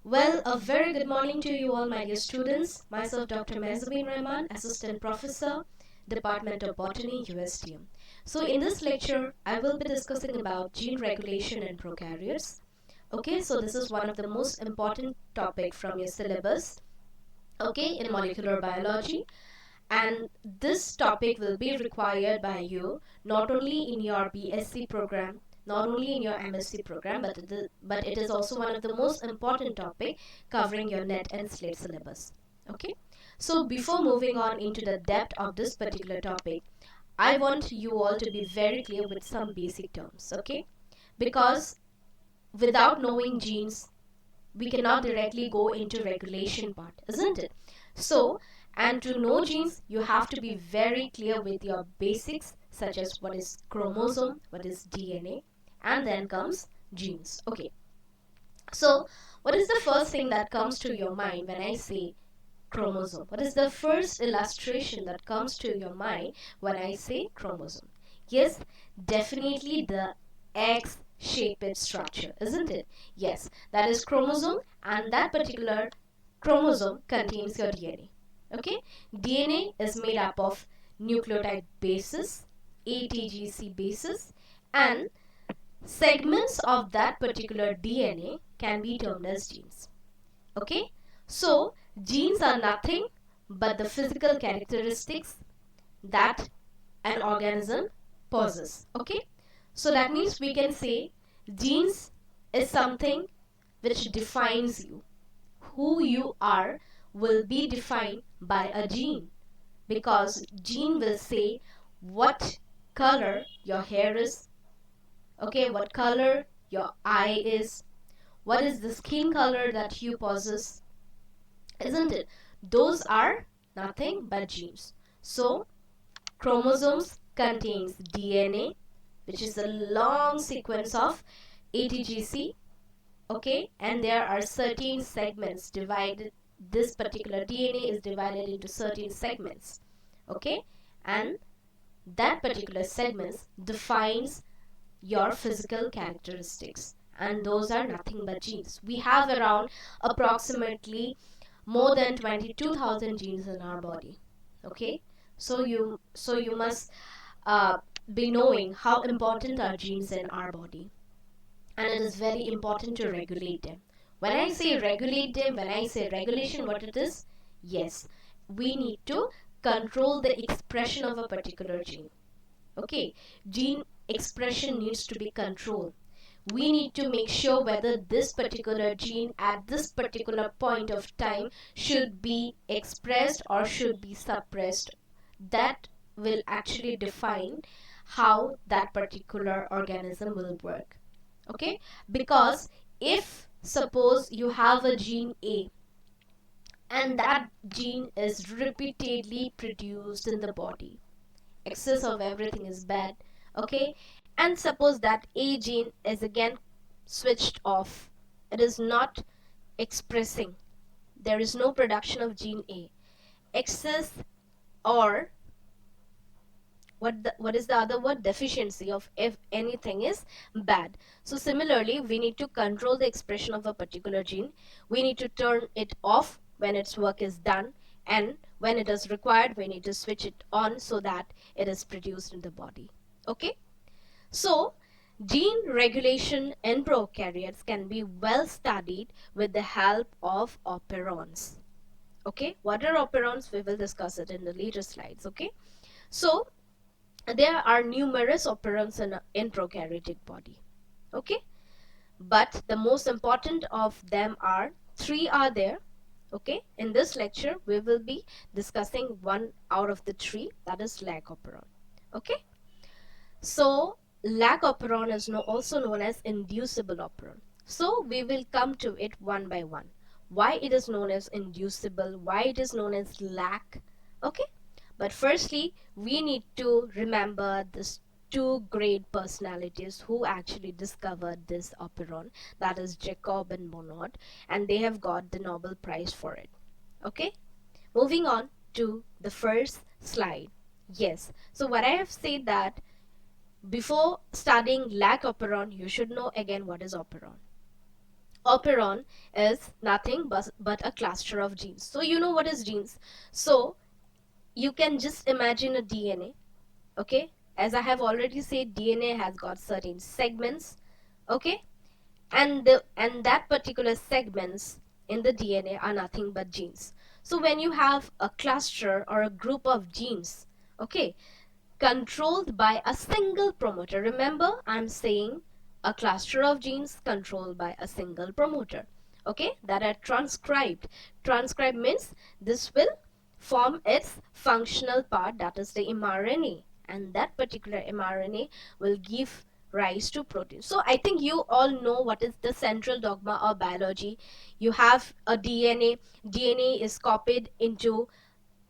Well, a very good morning to you all, my dear students. Myself, Dr. Mezabin Rahman, Assistant Professor, Department of Botany, USTM. So, in this lecture, I will be discussing about gene regulation in prokaryotes. Okay, so this is one of the most important topic from your syllabus, okay, in molecular biology. And this topic will be required by you not only in your BSc program, not only in your MSc program, but it is also one of the most important topic covering your net and slate syllabus. Okay, so before moving on into the depth of this particular topic, I want you all to be very clear with some basic terms. Okay, because without knowing genes, we cannot directly go into regulation part, isn't it? So, and to know genes, you have to be very clear with your basics, such as what is chromosome, what is DNA, and then comes genes. Okay, so what is the first thing that comes to your mind when I say chromosome? What is the first illustration that comes to your mind when I say chromosome? Yes, definitely the X shaped structure, isn't it? Yes, that is chromosome, and that particular chromosome contains your DNA. Okay, DNA is made up of nucleotide bases, ATGC bases, and segments of that particular DNA can be termed as genes. Okay, so genes are nothing but the physical characteristics that an organism possesses. Okay, so that means we can say genes is something which defines you. Who you are will be defined by a gene, because gene will say what color your hair is, okay, what color your eye is, what is the skin color that you possess, isn't it? Those are nothing but genes. So, chromosomes contains DNA, which is a long sequence of ATGC, okay, and there are certain segments divided. This particular DNA is divided into certain segments, okay, and that particular segments defines your physical characteristics, and those are nothing but genes. We have around approximately more than 22,000 genes in our body. Okay, so you must uh, be knowing how important are genes in our body, and it is very important to regulate them. When I say regulate them, when I say regulation, what it is? Yes, we need to control the expression of a particular gene. Okay, gene expression needs to be controlled. We need to make sure whether this particular gene at this particular point of time should be expressed or should be suppressed. That will actually define how that particular organism will work. Okay, because if suppose you have a gene A and that gene is repeatedly produced in the body, excess of everything is bad, okay, and suppose that A gene is again switched off, it is not expressing, there is no production of gene A, excess, or what is the other word, deficiency of if anything is bad. So similarly, we need to control the expression of a particular gene. We need to turn it off when its work is done, and when it is required we need to switch it on so that it is produced in the body. Okay, so gene regulation in prokaryotes can be well studied with the help of operons. Okay, what are operons? We will discuss it in the later slides. Okay, so there are numerous operons in prokaryotic body. Okay, but the most important of them are three are there. Okay, in this lecture we will be discussing one out of the three, that is lac operon. Okay, so lac operon is also known as inducible operon. So we will come to it one by one, why it is known as inducible, why it is known as lac. Okay, but firstly, we need to remember these two great personalities who actually discovered this operon, that is Jacob and Monod, and they have got the Nobel Prize for it. Okay, moving on to the first slide. Yes, so what I have said that before studying lac operon, you should know again what is operon. Operon is nothing but a cluster of genes. So you know what is genes. So you can just imagine a DNA, okay? As I have already said, DNA has got certain segments, okay? And that particular segments in the DNA are nothing but genes. So when you have a cluster or a group of genes, okay, controlled by a single promoter. Remember, I'm saying a cluster of genes controlled by a single promoter. Okay, that are transcribed. Transcribed means this will form its functional part, that is the mRNA, and that particular mRNA will give rise to protein. So I think you all know what is the central dogma of biology. You have a DNA. DNA is copied into,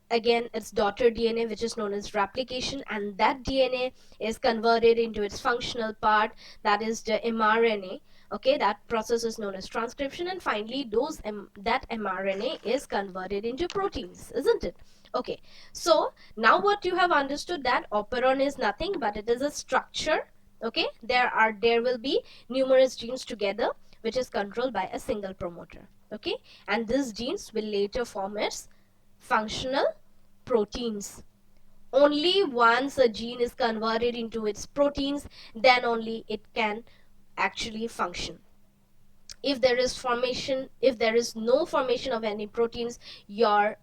again, its daughter DNA, which is known as replication, and that DNA is converted into its functional part, that is the mRNA. Okay, that process is known as transcription, and finally that mRNA is converted into proteins, isn't it? Okay, so now what you have understood, that operon is nothing but it is a structure. Okay, there will be numerous genes together which is controlled by a single promoter. Okay, and these genes will later form its functional proteins. Only once a gene is converted into its proteins, then only it can actually function. If there is no formation of any proteins, your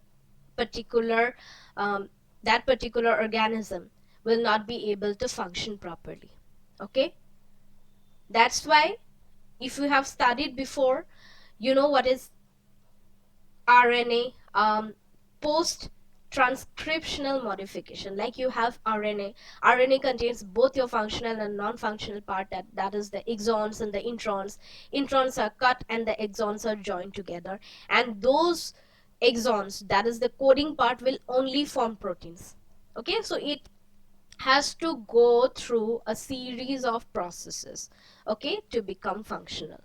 particular that particular organism will not be able to function properly. Okay, that's why if you have studied before, you know what is RNA post transcriptional modification. Like you have RNA contains both your functional and non-functional part, that is the exons and the introns. Introns are cut and the exons are joined together, and those exons, that is the coding part, will only form proteins. Okay, so it has to go through a series of processes, okay, to become functional.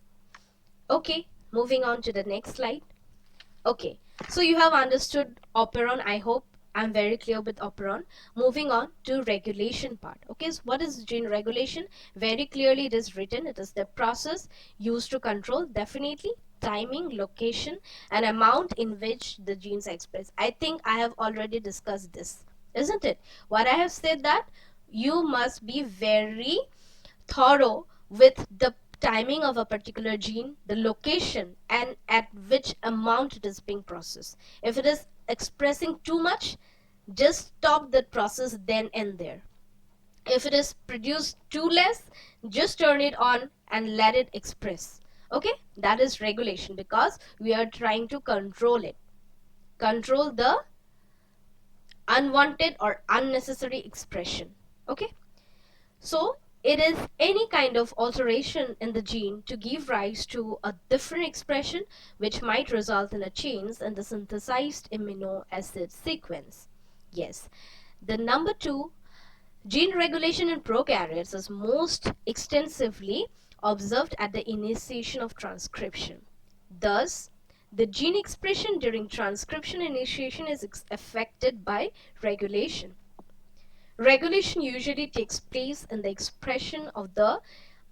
Okay, moving on to the next slide. Okay, so you have understood operon. I hope I'm very clear with operon. Moving on to regulation part. Okay, so what is gene regulation? Very clearly it is written. It is the process used to control, definitely, timing, location, and amount in which the genes express. I think I have already discussed this, isn't it? What I have said, that you must be very thorough with the timing of a particular gene, the location, and at which amount it is being processed. If it is expressing too much, just stop that process then and there. If it is produced too less, just turn it on and let it express. Okay, that is regulation, because we are trying to control it, control the unwanted or unnecessary expression. Okay, so it is any kind of alteration in the gene to give rise to a different expression, which might result in a change in the synthesized amino acid sequence. Yes, the number 2, gene regulation in prokaryotes is most extensively observed at the initiation of transcription. Thus, the gene expression during transcription initiation is affected by regulation. Regulation usually takes place in the expression of the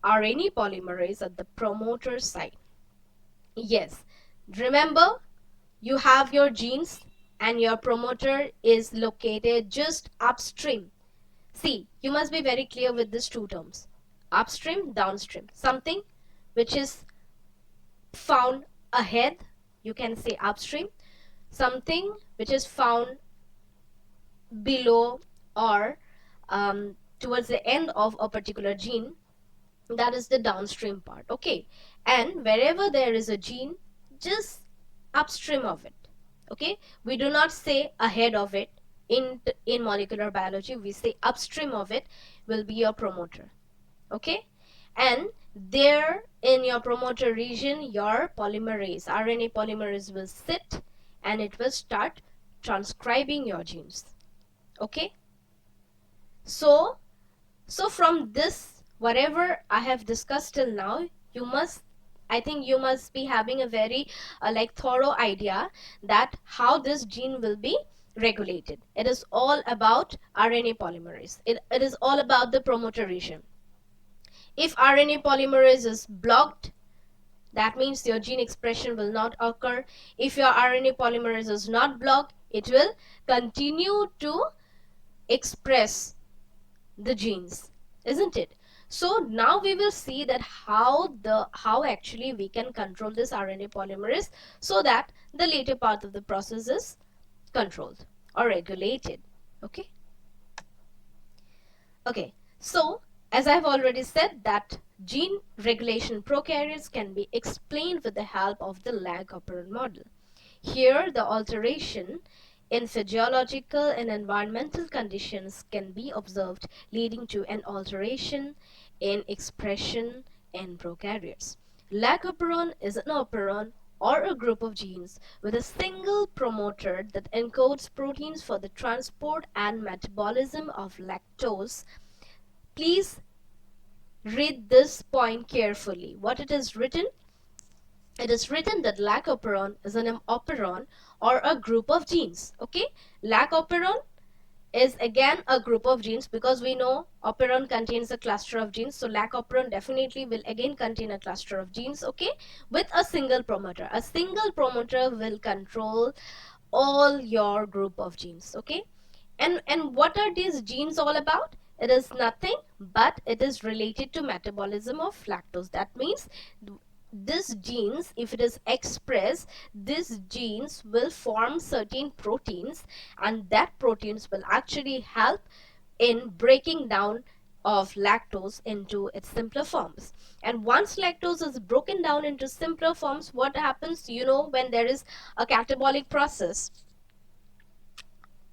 RNA polymerase at the promoter site. Yes, remember, you have your genes and your promoter is located just upstream. See, you must be very clear with these two terms. Upstream, downstream. Something which is found ahead, you can say upstream. Something which is found below or towards the end of a particular gene, that is the downstream part. Okay, and wherever there is a gene, just upstream of it. Okay, we do not say ahead of it. In molecular biology, we say upstream of it will be your promoter. Okay, and there in your promoter region, your polymerase, RNA polymerase, will sit and it will start transcribing your genes. Okay, so from this, whatever I have discussed till now, I think you must be having a very thorough idea that how this gene will be regulated. It is all about RNA polymerase. It is all about the promoter region. If RNA polymerase is blocked, that means your gene expression will not occur. If your RNA polymerase is not blocked, it will continue to express the genes, isn't it? So now we will see that how actually we can control this RNA polymerase so that the later part of the process is controlled or regulated. Okay. Okay, so as I've already said that gene regulation prokaryotes can be explained with the help of the lag operon model. Here the alteration in physiological and environmental conditions can be observed, leading to an alteration in expression in prokaryotes. Lag operon is an operon or a group of genes with a single promoter that encodes proteins for the transport and metabolism of lactose. Please read this point carefully. What it is written? It is written that lac operon is an operon or a group of genes. Okay, lac operon is again a group of genes, because we know operon contains a cluster of genes, so lac operon definitely will again contain a cluster of genes, okay, with a single promoter. A single promoter will control all your group of genes, okay. And what are these genes all about? It is nothing but it is related to metabolism of lactose. That means this genes, if it is expressed, these genes will form certain proteins, and that proteins will actually help in breaking down of lactose into its simpler forms. And once lactose is broken down into simpler forms, what happens? You know, when there is a catabolic process,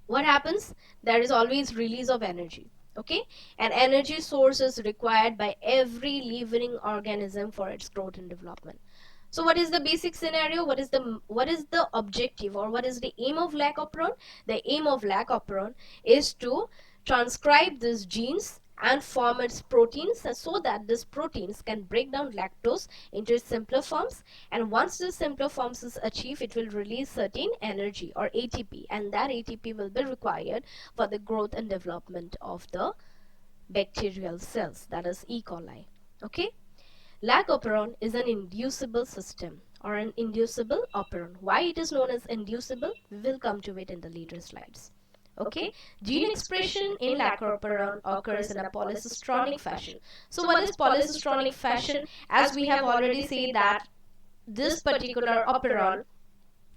what happens? There is always release of energy, okay, and energy source is required by every living organism for its growth and development. So what is the basic scenario? What is the objective, or what is the aim of lac operon? The aim of lac operon is to transcribe these genes and form its proteins, so that these proteins can break down lactose into its simpler forms, and once the simpler forms is achieved, it will release certain energy or ATP, and that ATP will be required for the growth and development of the bacterial cells, that is E. coli. Okay, lac operon is an inducible system or an inducible operon. Why it is known as inducible? We will come to it in the later slides. Okay, gene expression in lac operon occurs in a polycistronic fashion. So what is polycistronic fashion? As we have already said that this particular operon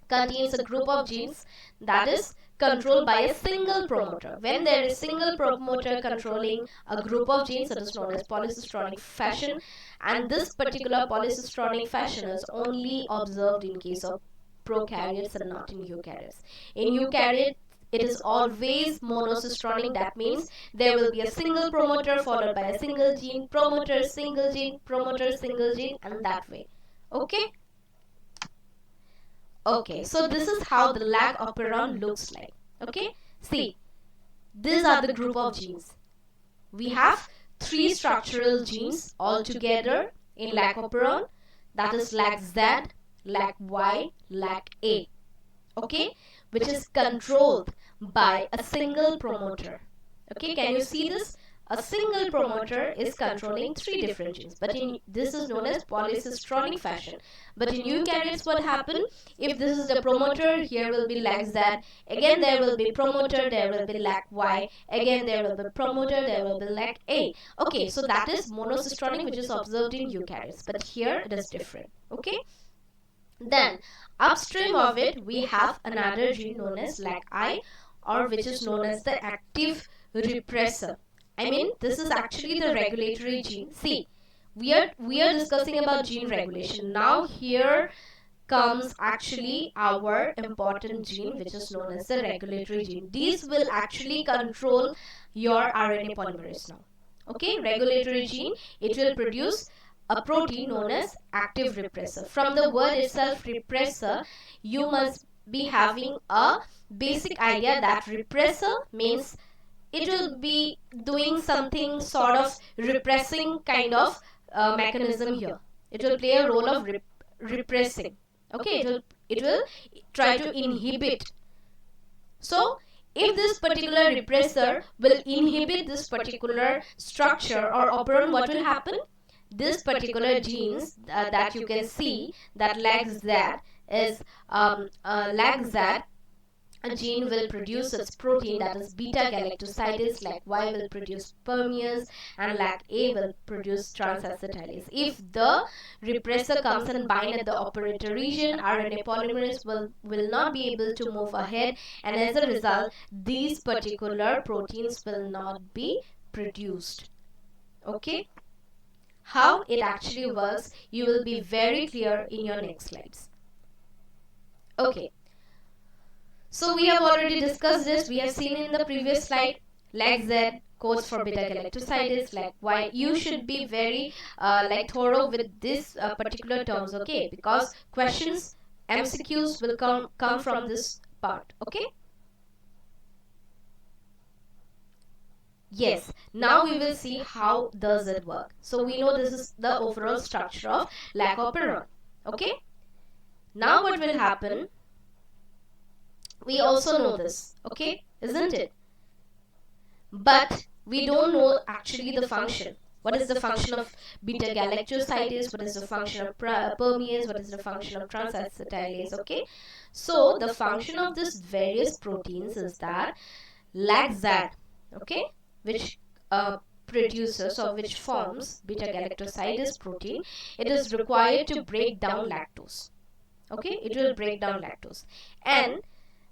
contains a group of genes that is controlled by a single promoter. When there is single promoter controlling a group of genes, it is known as polycistronic fashion, and this particular polycistronic fashion is only observed in case of prokaryotes and not in eukaryotes. In eukaryotes, it is always monocistronic. That means there will be a single promoter followed by a single gene, promoter, single gene, promoter, single gene, and that way. Okay. Okay, so this is how the lac operon looks like. Okay, see, these are the group of genes. We have three structural genes all together in lac operon, that is lac Z, lac Y, lac A. Okay, which is controlled by a single promoter. Okay, can you see this? A single promoter is controlling three different genes, but in this is known as polycistronic fashion. But in eukaryotes, what happened? If this is the promoter, here will be lac Z, again there will be promoter, there will be lac Y, again there will be promoter, there will be lac A. Okay, so that is monocistronic, which is observed in eukaryotes, but here it is different. Okay, then upstream of it we have another gene known as lac I, or which is known as the active repressor. I mean, this is actually the regulatory gene. See, we are discussing about gene regulation. Now here comes actually our important gene, which is known as the regulatory gene. These will actually control your RNA polymerase now. Okay, regulatory gene, it will produce a protein known as active repressor. From the word itself, repressor, you must be having a basic idea that repressor means it will be doing something sort of repressing kind of mechanism here. It will play a role of repressing. Okay, it will try to inhibit. So if this particular repressor will inhibit this particular structure or operon, what will happen? this particular genes that you can see, that LAGZ is LAGZ a gene will produce its protein, that is beta galactosidase, like Y will produce permease, and LAC-A will produce transacetylase. If the repressor comes and bind at the operator region, RNA polymerase will not be able to move ahead, and as a result, these particular proteins will not be produced. Okay? How it actually works, you will be very clear in your next slides. Okay. So we have already discussed this. We have seen in the previous slide, LAGZ codes for beta galactosidase, like why you should be very thorough with this particular terms, okay? Because questions, MCQs will come from this part, okay? Yes, now we will see how does it work. So we know this is the overall structure of lac operon, okay? Now what will happen? We also know this, okay, isn't it? But we don't know actually the function. What is the function of beta galactosidase? What is the function of permease? What is the function of transacetylase? Okay, so the function of these various proteins is that LAGZ, okay, which produces or which forms beta galactosidase protein, it is required to break down lactose. Okay, it will break down lactose, and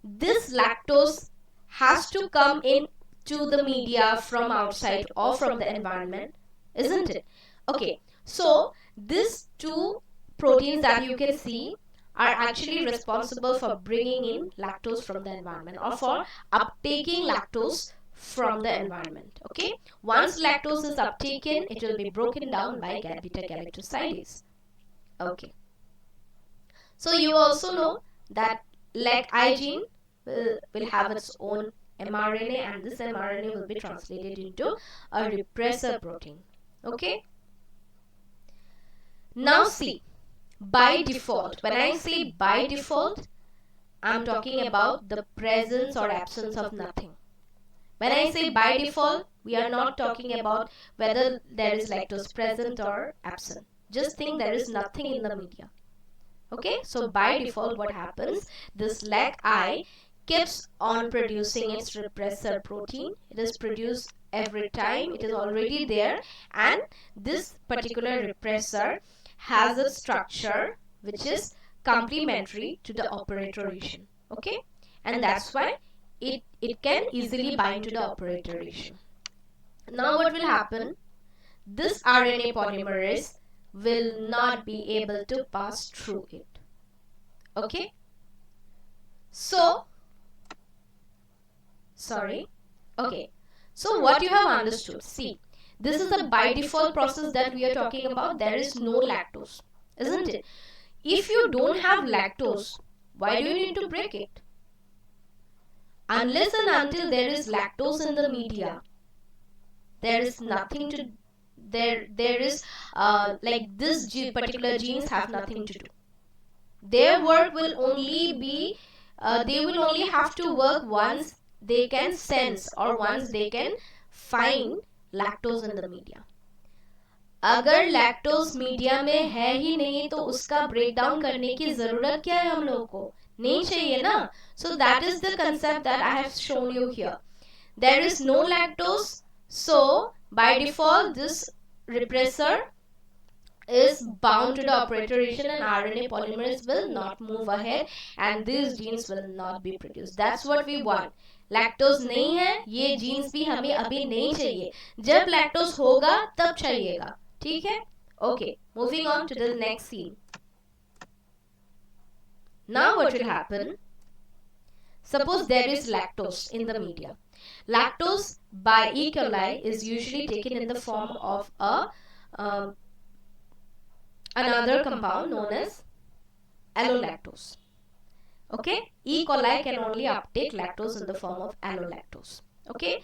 this lactose has to come in to the media from outside or from the environment, isn't it? Okay, so these two proteins that you can see are actually responsible for bringing in lactose from the environment, or for uptaking lactose from the environment. Okay, once lactose is uptaken, it will be broken down by beta galactosidase. Okay, so you also know that LAC-I gene will have its own mRNA, and this mRNA will be translated into a repressor protein. Okay, now see, by default, when I say by default, I'm talking about the presence or absence of nothing. When I say by default, we are not talking about whether there is lactose present or absent. Just think there is nothing in the media. Okay, so by default what happens, this LAC-I keeps on producing its repressor protein. It is produced every time, it is already there, and this particular repressor has a structure which is complementary to the operator region. Okay, and that's why it can easily bind to the operator region. Now what will happen, this RNA polymerase will not be able to pass through it. Okay, so okay, so what you have understood, see, this is a by default process that we are talking about. There is no lactose, isn't it? If you don't have lactose, why do you need to break it? Unless and until there is lactose in the media, there is nothing to there is this particular genes have nothing to do. Their work will only be they will only have to work once they can sense or once they can find lactose in the media. अगर lactose media में है ही नहीं तो उसका break down करने की जरूरत क्या है हम लोगों को? नहीं चाहिए ना. So that is the concept that I have shown you here. There is no lactose, so by default this repressor is bound to the operator region and RNA polymerase will not move ahead and these genes will not be produced. That's what we want. Lactose नहीं है, ये jeans भी हमें अभी नहीं चाहिए. जब lactose होगा तब चाहिएगा. ठीक है? Okay, moving on to the next scene. Now what will happen? Suppose there is lactose in the media. Lactose by E. coli is usually taken in the form of another compound known as allolactose. Okay, E. coli can only uptake lactose in the form of allolactose. Okay,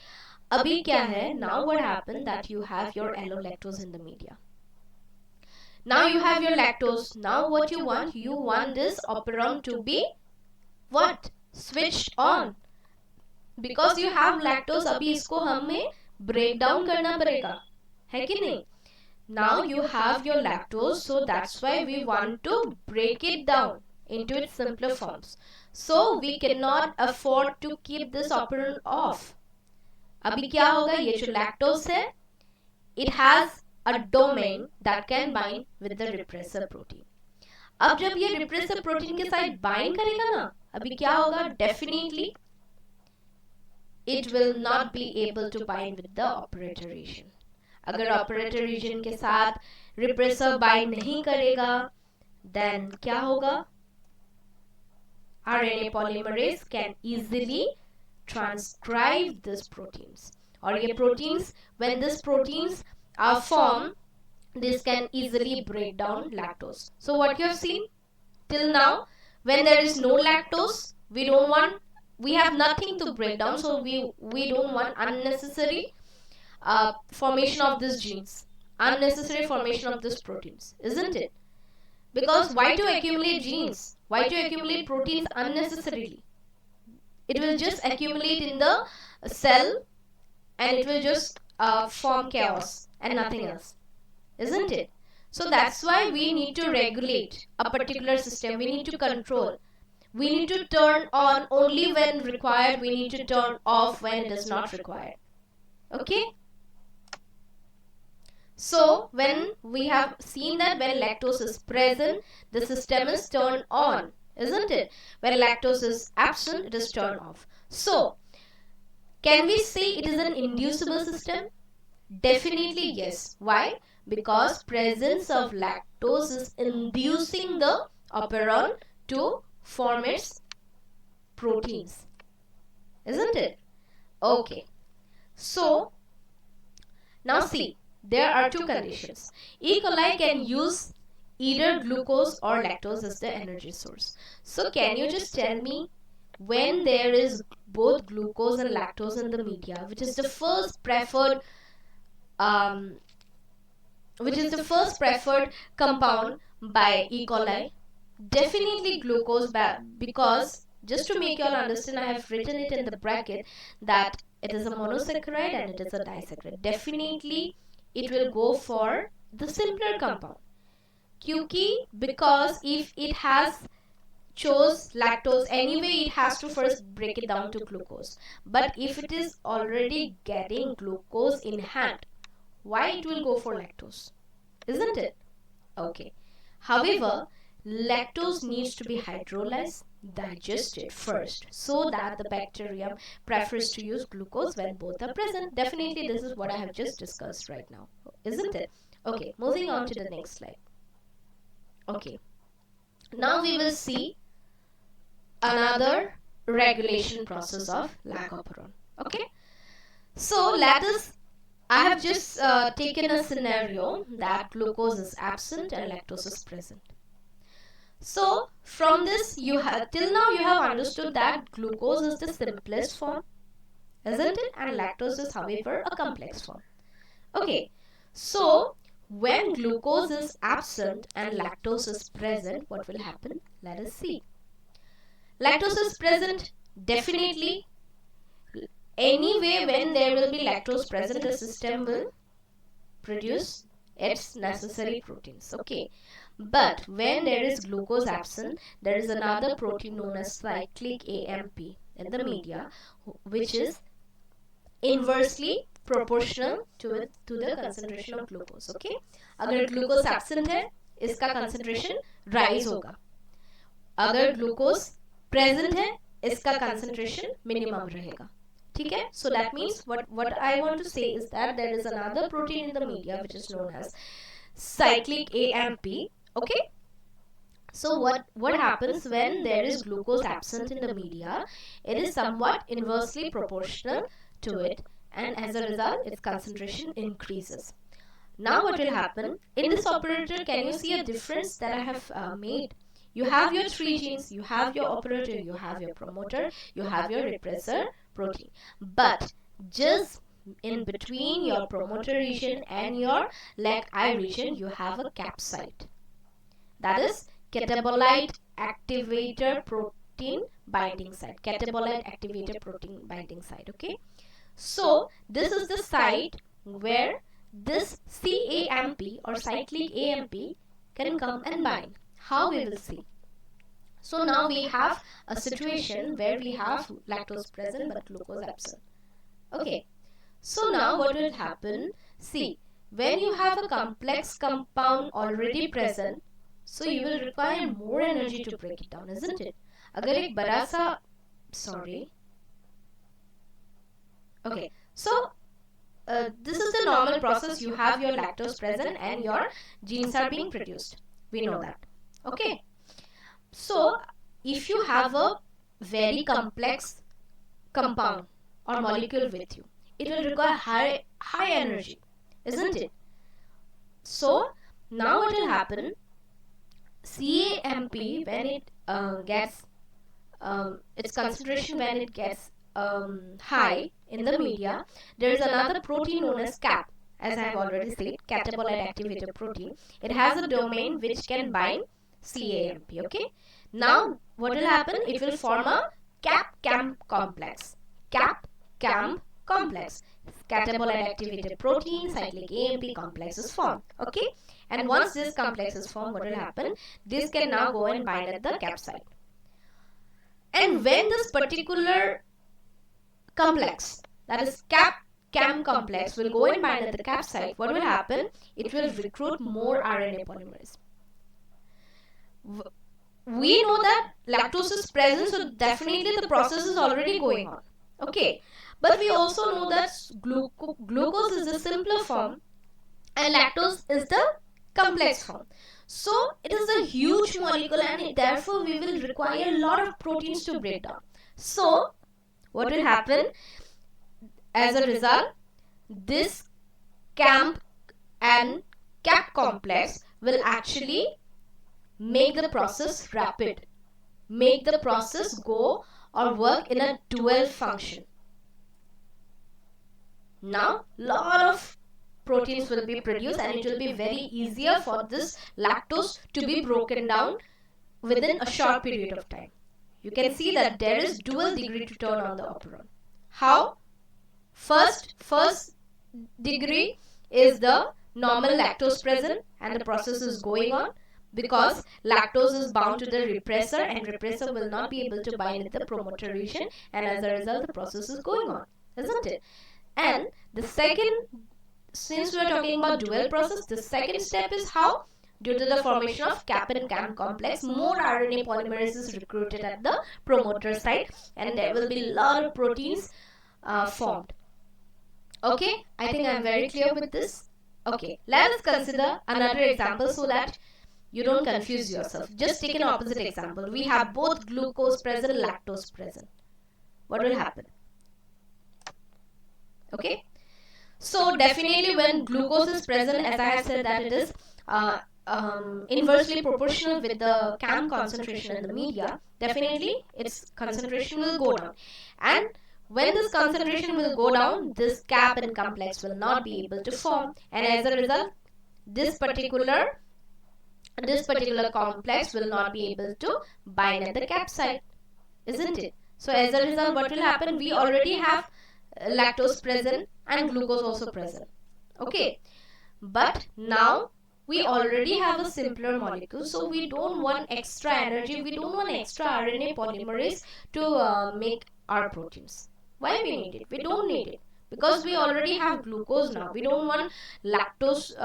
abhi kya hai? Now what happened that you have your allolactose in the media. Now you have your lactose. Now what you want? You want this operon to be what? Switched on. Because you have lactose, abhi isko हमें break down करना पड़ेगा, है कि नहीं? Now you have your lactose, so that's why we want to break it down into its simpler forms. So we cannot afford to keep this operon off. अभी क्या होगा, ये जो lactose है, it has a domain that can bind with the repressor protein. अब जब ये repressor protein के साथ bind करेगा ना, अभी क्या होगा, definitely it will not be able to bind with the operator region. अगर operator region के साथ repressor bind नहीं करेगा, then क्या होगा, RNA polymerase can easily transcribe these proteins. और ये proteins, when these proteins are formed, this can easily break down lactose. So what you have seen till now, when there is no lactose, we have nothing to break down, so we don't want unnecessary formation of these genes, unnecessary formation of these proteins, isn't it? Because why to accumulate genes? Why to accumulate proteins unnecessarily? It will just accumulate in the cell and it will just form chaos and nothing else, isn't it? So that's why we need to regulate a particular system. We need to control. We need to turn on only when required. We need to turn off when it is not required. Okay? So when we have seen that when lactose is present, the system is turned on, isn't it? When lactose is absent, it is turned off. So can we say it is an inducible system? Definitely yes. Why? Because presence of lactose is inducing the operon to form its proteins, isn't it? Okay. So now see, there are two conditions. E. coli can use either glucose or lactose as the energy source. So can you just tell me, when there is both glucose and lactose in the media, which is the first preferred compound by E. coli? Definitely glucose, because just to make you all understand, I have written it in the bracket that it is a monosaccharide and it is a disaccharide. Definitely it will go for the simpler compound. Because if it has chose lactose, anyway it has to first break it down to glucose. But if it is already getting glucose in hand, why it will go for lactose? Isn't it? Okay. However, lactose needs to be hydrolyzed, digested first, so that the bacterium prefers to use glucose when both are present. Definitely this is what I have just discussed right now, isn't it? Okay, moving on to the next slide. Okay, now we will see another regulation process of lac operon. Okay, so I have just taken a scenario that glucose is absent and lactose is present. So from this, till now you have understood that glucose is the simplest form, isn't it? And lactose is, however, a complex form. Okay, so when glucose is absent and lactose is present, what will happen? Let us see. Lactose is present, definitely. Anyway, when there will be lactose present, the system will produce its necessary proteins. Okay. But when there is glucose absent, there is another protein known as cyclic AMP in the media, which is inversely proportional to the concentration of glucose. Okay, अगर glucose absent है, इसका concentration rise होगा. अगर glucose present है, इसका concentration minimum रहेगा. ठीक है? So that means what I want to say is that there is another protein in the media which is known as cyclic AMP. Okay, so what happens when there is glucose absent in the media? It is somewhat inversely proportional to it, and as a result its concentration increases. Now what will happen in this operator? Can you see a difference that I have made? You have your three genes, you have your operator, you have your promoter, you have your repressor protein, but just in between your promoter region and your lac I region, you have a cap site. That is catabolite activator protein binding site. Catabolite activator protein binding site. Okay. So this is the site where this CAMP or cyclic AMP can come and bind. How we will see. So now we have a situation where we have lactose present but glucose absent. Okay. So now what will happen? See, when you have a complex compound already present, so you will require more energy to break it down, isn't it? अगर एक बड़ा सा sorry. Okay. So this is the normal process. You have your lactose present and your genes are being produced. We know that. Okay. So if you have a very complex compound or molecule with you, it will require high energy, isn't it? So now what will happen? CAMP, when it gets its concentration, when it gets high in the media, there is another protein known as CAP, as I have already said, catabolite activated protein. It has a domain which can bind CAMP. Okay. Now what will happen? It will form a CAP-CAMP complex. CAP-CAMP complex. Catabolite activated protein cyclic AMP complex is formed. Okay. And once this complex is formed, what will happen? This can now go and bind at the CAP site. And when this particular complex, that is CAP-CAM complex, will go and bind at the CAP site, what will happen? It will recruit more RNA polymerase. We know that lactose is present, so definitely the process is already going on. Okay. But we also know that glucose is the simpler form and lactose is the complex form. So it is a huge molecule and therefore we will require a lot of proteins to break down. So what will happen? As a result, this CAMP and CAP complex will actually make the process rapid, make the process go or work in a dual function. Now lot of proteins will be produced and it will be very easier for this lactose to be broken down within a short period of time. You can see that there is dual degree to turn on the operon. How? First degree is the normal lactose present and the process is going on, because lactose is bound to the repressor and repressor will not be able to bind at the promoter region, and as a result the process is going on, isn't it? And the second, since we are talking about dual process, the second step is how? Due to the formation of CAP and CAM complex, more RNA polymerase is recruited at the promoter site and there will be a lot of proteins formed. Okay, I think I am very clear with this. Okay, let us consider another example so that you don't confuse yourself. Just take an opposite example. We have both glucose present, lactose present. What will happen? Okay. So definitely when glucose is present, as I have said that it is inversely proportional with the CAM concentration in the media, definitely its concentration will go down. And when this concentration will go down, this CAP and complex will not be able to form, and as a result, this particular complex will not be able to bind at the CAP site, isn't it? So as a result, what will happen? We already have lactose present and glucose also present. Okay, but now we already have a simpler molecule, so we don't want extra energy, we don't want extra RNA polymerase to make our proteins. Why we need it? We don't need it because we already have glucose now. We don't want lactose.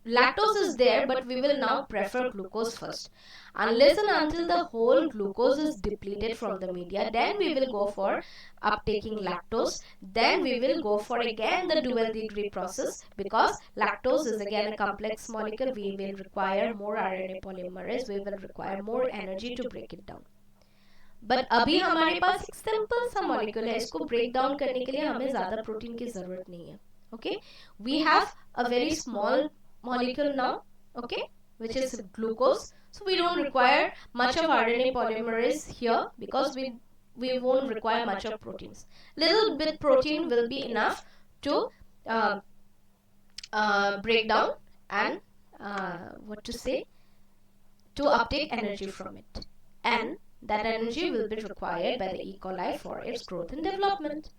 Lactose is there, but we will now prefer glucose first. Unless and until the whole glucose is depleted from the media, then we will go for uptaking lactose. Then we will go for again the dual degree process, because lactose is again a complex molecule. We will require more RNA polymerase. We will require more energy to break it down. But अभी हमारे पास एक simple सा molecule है, इसको break down करने के लिए हमें ज्यादा प्रोटीन की जरूरत नहीं है. Okay, we have a very small molecule now, okay, which is glucose, so we don't require much of RNA polymerase here because we won't require much of proteins. Little bit protein will be enough to break down and what to say, to uptake energy from it, and that energy will be required by the E. coli for its growth and development.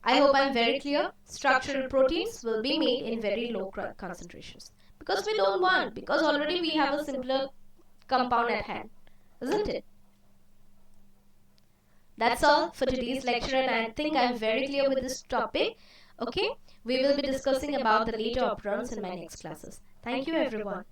I hope I'm very clear. Structural proteins will be made in very low concentrations. Because we don't want, because already we have a simpler compound at hand, isn't it? That's all for today's lecture, and I think I'm very clear with this topic. Okay, we will be discussing about the later operands in my next classes. Thank you, everyone.